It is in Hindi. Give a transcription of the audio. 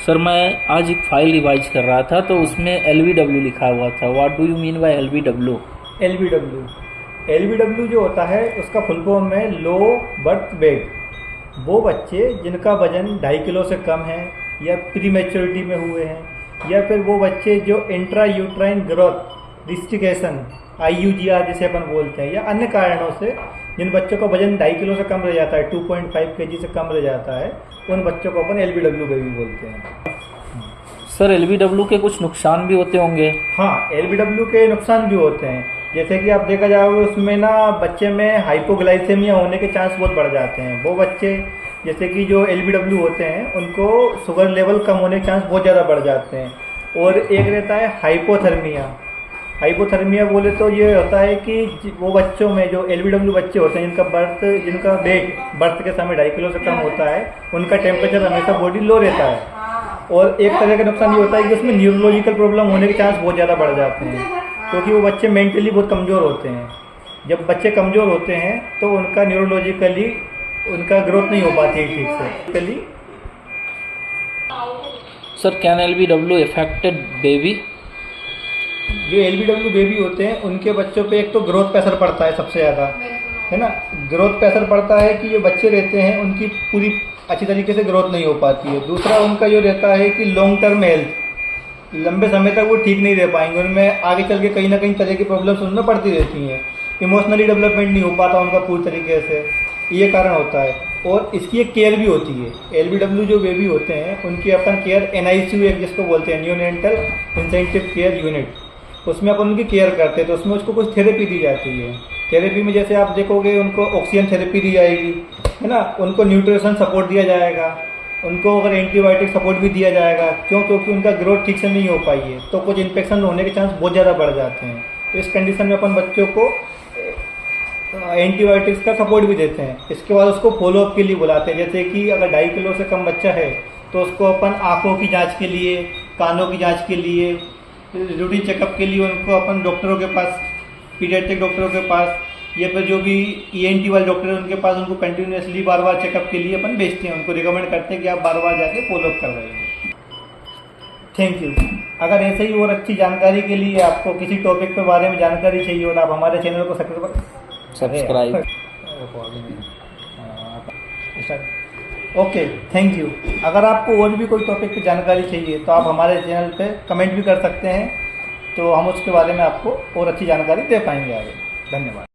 सर मैं आज एक फाइल रिवाइज कर रहा था तो उसमें LBW लिखा हुआ था। What do you mean by LBW? L B W जो होता है उसका फुल फॉर्म है लो बर्थ वेट। वो बच्चे जिनका वजन 2.5 किलो से कम है या प्री मैच्योरिटी में हुए हैं, या फिर वो बच्चे जो इंट्रा यूट्राइन ग्रोथ रिस्ट्रिकेशन IUGR जिसे अपन बोलते हैं, या अन्य कारणों से जिन बच्चों का वजन 2.5 किलो से कम रह जाता है, 2.5 kg से कम रह जाता है, उन बच्चों को अपन LBW बेबी बोलते हैं। सर LBW के कुछ नुकसान भी होते होंगे? हाँ, LBW के नुकसान भी होते हैं। जैसे कि आप देखा जाओगे उसमें ना बच्चे में हाइपोग्लाइसेमिया होने के चांस बहुत बढ़ जाते हैं। वो बच्चे जैसे कि जो LBW होते हैं उनको शुगर लेवल कम होने के चांस बहुत ज़्यादा बढ़ जाते हैं। और एक रहता है हाइपोथर्मिया बोले तो ये होता है कि वो बच्चों में जो LBW बच्चे होते हैं जिनका वेट बर्थ के समय 2.5 किलो से कम होता है, उनका टेम्परेचर हमेशा बॉडी लो रहता है। और एक तरह का नुकसान ये होता है कि उसमें न्यूरोलॉजिकल प्रॉब्लम होने के चांस बहुत ज़्यादा बढ़ जाते हैं, क्योंकि वो बच्चे मेंटली बहुत कमज़ोर होते हैं। जब बच्चे कमज़ोर होते हैं तो उनका न्यूरोलॉजिकली उनका ग्रोथ नहीं हो पाती है ठीक से। Sir can LBW affected baby? जो LBW बेबी होते हैं उनके बच्चों पे एक तो ग्रोथ पे असर पड़ता है सबसे ज़्यादा, है ना। ग्रोथ पे असर पड़ता है कि जो बच्चे रहते हैं उनकी पूरी अच्छी तरीके से ग्रोथ नहीं हो पाती है। दूसरा उनका जो रहता है कि लॉन्ग टर्म हेल्थ, लंबे समय तक वो ठीक नहीं रह पाएंगे, उनमें आगे चल के कहीं ना कहीं तरह की प्रॉब्लम्स उनमें पड़ती रहती हैं। इमोशनली डेवलपमेंट नहीं हो पाता उनका पूरी तरीके से, ये कारण होता है। और इसकी एक केयर भी होती है। LBW जो बेबी होते हैं उनकी अपन केयर NICU एक जिसको बोलते हैं, न्यूनेंटल इंसेंटिव केयर यूनिट, उसमें अपन उनकी केयर करते हैं। तो उसमें उसको कुछ थेरेपी दी जाती है। थेरेपी में जैसे आप देखोगे उनको ऑक्सीजन थेरेपी दी जाएगी, है ना, उनको न्यूट्रिशन सपोर्ट दिया जाएगा, उनको अगर एंटीबायोटिक सपोर्ट भी दिया जाएगा। क्योंकि उनका ग्रोथ ठीक से नहीं हो पाई है तो कुछ इन्फेक्शन होने के चांस बहुत ज़्यादा बढ़ जाते हैं। तो इस कंडीशन में अपन बच्चों को एंटीबायोटिक्स का सपोर्ट भी देते हैं। इसके बाद उसको फॉलोअप के लिए बुलाते हैं। जैसे कि अगर 2.5 किलो से कम बच्चा है तो उसको अपन आँखों की जाँच के लिए, कानों की जाँच के लिए, रूटीन चेकअप के लिए उनको अपन डॉक्टरों के पास, पीडियाट्रिक डॉक्टरों के पास, या फिर जो भी ENT वाले डॉक्टर हैं उनके पास उनको कंटिन्यूसली बार बार चेकअप के लिए अपन भेजते हैं। उनको रिकमेंड करते हैं कि आप बार बार जाके फॉलोअप कर रहे हैं। Thank you. अगर ऐसे ही और अच्छी जानकारी के लिए आपको किसी टॉपिक के बारे में जानकारी चाहिए हो तो आप हमारे चैनल को सब्सक्राइब। Okay, thank you. अगर आपको और भी कोई टॉपिक पे जानकारी चाहिए तो आप हमारे चैनल पे कमेंट भी कर सकते हैं, तो हम उसके बारे में आपको और अच्छी जानकारी दे पाएंगे आगे। धन्यवाद।